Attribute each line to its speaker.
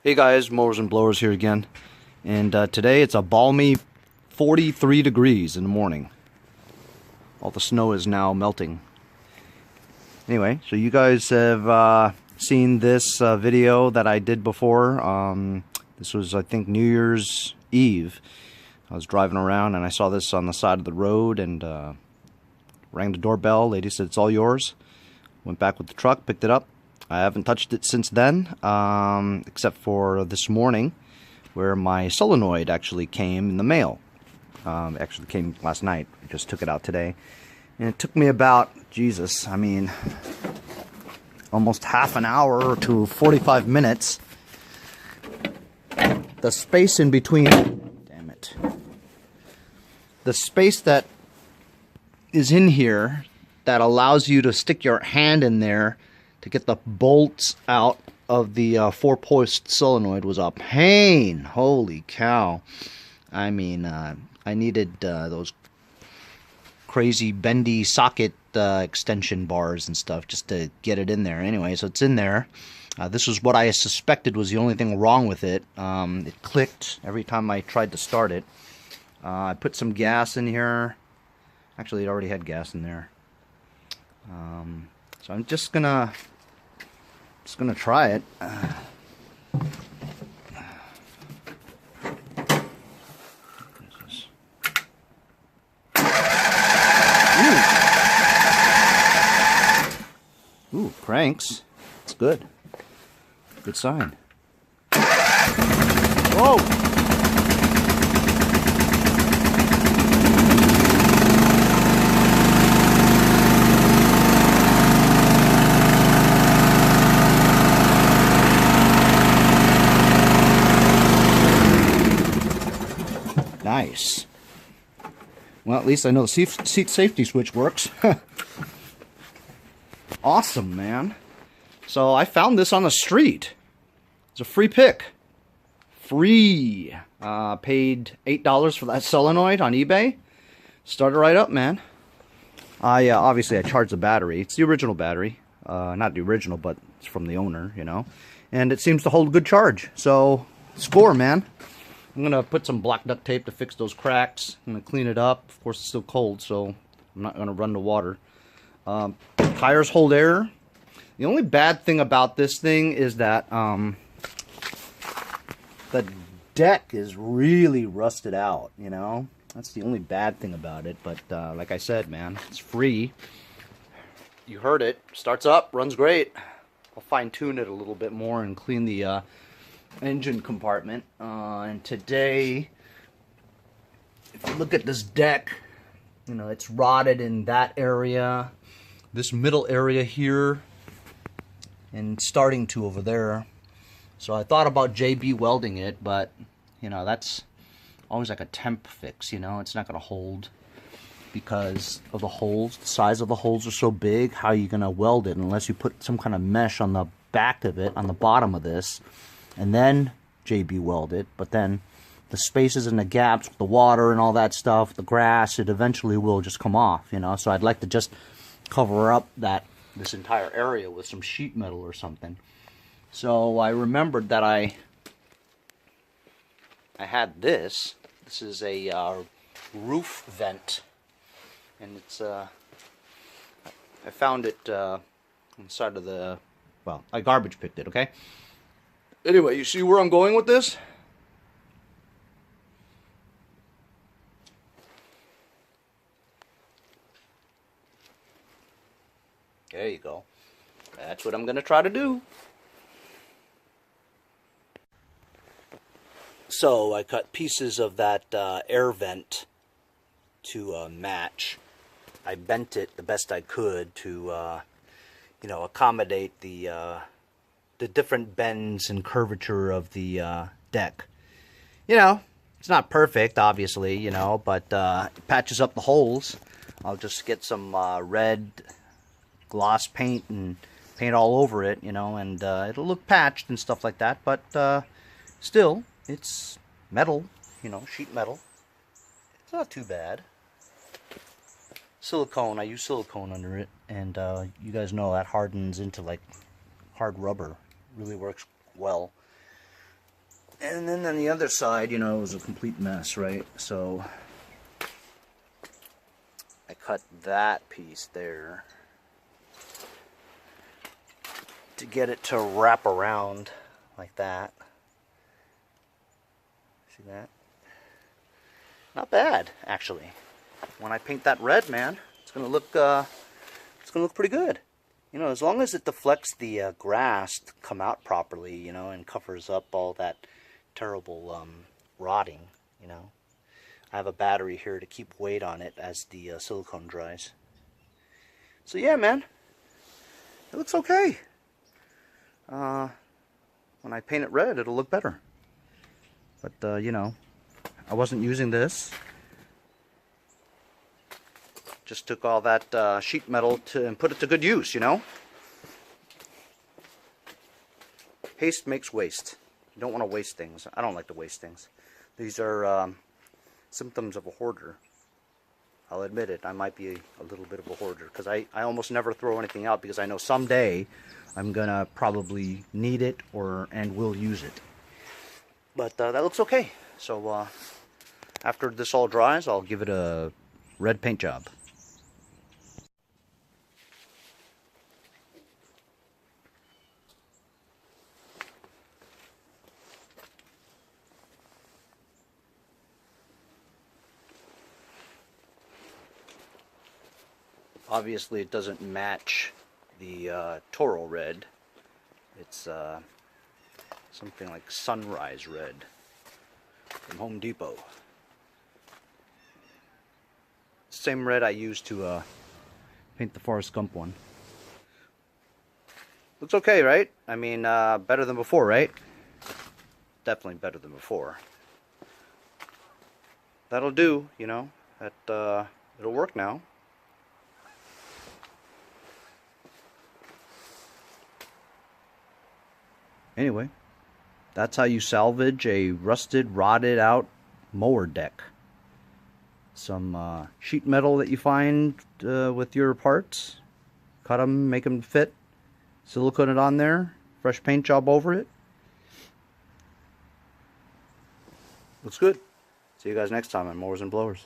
Speaker 1: Hey guys, Mowers and Blowers here again, and today it's a balmy 43 degrees in the morning. All the snow is now melting. Anyway, so you guys have seen this video that I did before. This was, I think, New Year's Eve. I was driving around and I saw this on the side of the road and rang the doorbell. Lady said, "It's all yours." Went back with the truck, picked it up. I haven't touched it since then, except for this morning, where my solenoid actually came in the mail. Actually came last night. I just took it out today. And it took me about, Jesus, I mean, almost half an hour to 45 minutes. The space in between, damn it. The space that is in here that allows you to stick your hand in there to get the bolts out of the 4-post solenoid was a pain. Holy cow. I mean, I needed those crazy bendy socket extension bars and stuff just to get it in there. Anyway, so it's in there. This was what I suspected was the only thing wrong with it. It clicked every time I tried to start it. I put some gas in here. Actually, it already had gas in there. So I'm just gonna try it. Ooh, cranks. It's good. Good sign. Whoa! Nice. Well, at least I know the seat safety switch works. Awesome, man. So I found this on the street. It's a free pick. Free. Paid $8 for that solenoid on eBay. Started right up, man. Obviously I charged the battery. It's the original battery. Not the original, but it's from the owner, you know. And it seems to hold good charge. So, score, man. I'm going to put some black duct tape to fix those cracks. I'm going to clean it up. Of course, it's still cold, so I'm not going to run the water. Tires hold air. The only bad thing about this thing is that the deck is really rusted out, you know? That's the only bad thing about it. But like I said, man, it's free. You heard it. Starts up, runs great. I'll fine-tune it a little bit more and clean the engine compartment. And today, if you look at this deck, you know, it's rotted in that area, this middle area here, and starting to over there. So I thought about JB welding it, but you know, that's always like a temp fix, you know. It's not going to hold because of the holes. The size of the holes are so big. How are you going to weld it unless you put some kind of mesh on the back of it, on the bottom of this, and then JB weld it? But then the spaces and the gaps with the water and all that stuff, the grass, it eventually will just come off, you know. So I'd like to just cover up this entire area with some sheet metal or something. So I remembered that I had this. This is a roof vent, and it's I found it on the side of the, well, I garbage picked it, okay? Anyway, you see where I'm going with this? There you go. That's what I'm going to try to do. So I cut pieces of that air vent to match. I bent it the best I could to, you know, accommodate the different bends and curvature of the deck. You know, it's not perfect, obviously, you know, but it patches up the holes. I'll just get some red gloss paint and paint all over it, you know, and it'll look patched and stuff like that, but still, it's metal, you know, sheet metal. It's not too bad. Silicone, I use silicone under it, and you guys know that hardens into like hard rubber. Really works well. And then on the other side, you know, it was a complete mess, right? So I cut that piece there to get it to wrap around like that. See that? Not bad, actually. When I paint that red, man, it's gonna look pretty good. You know, as long as it deflects the grass to come out properly, you know, and covers up all that terrible rotting, you know. I have a battery here to keep weight on it as the silicone dries. So yeah, man, it looks okay. When I paint it red, it'll look better. But you know, I wasn't using this. Just took all that sheet metal and put it to good use, you know. Haste makes waste. You don't want to waste things. I don't like to waste things. These are symptoms of a hoarder. I'll admit it. I might be a little bit of a hoarder because I almost never throw anything out because I know someday I'm gonna probably need it and will use it. But that looks okay. So after this all dries, I'll give it a red paint job. Obviously it doesn't match the Toro red. It's something like Sunrise Red from Home Depot. Same red I used to paint the Forrest Gump one. Looks okay, right? I mean, better than before, right? Definitely better than before. That'll do, you know. That it'll work now. Anyway, that's how you salvage a rusted, rotted out mower deck. Some sheet metal that you find with your parts. Cut them, make them fit. Silicone it on there. Fresh paint job over it. Looks good. See you guys next time on Mowers and Blowers.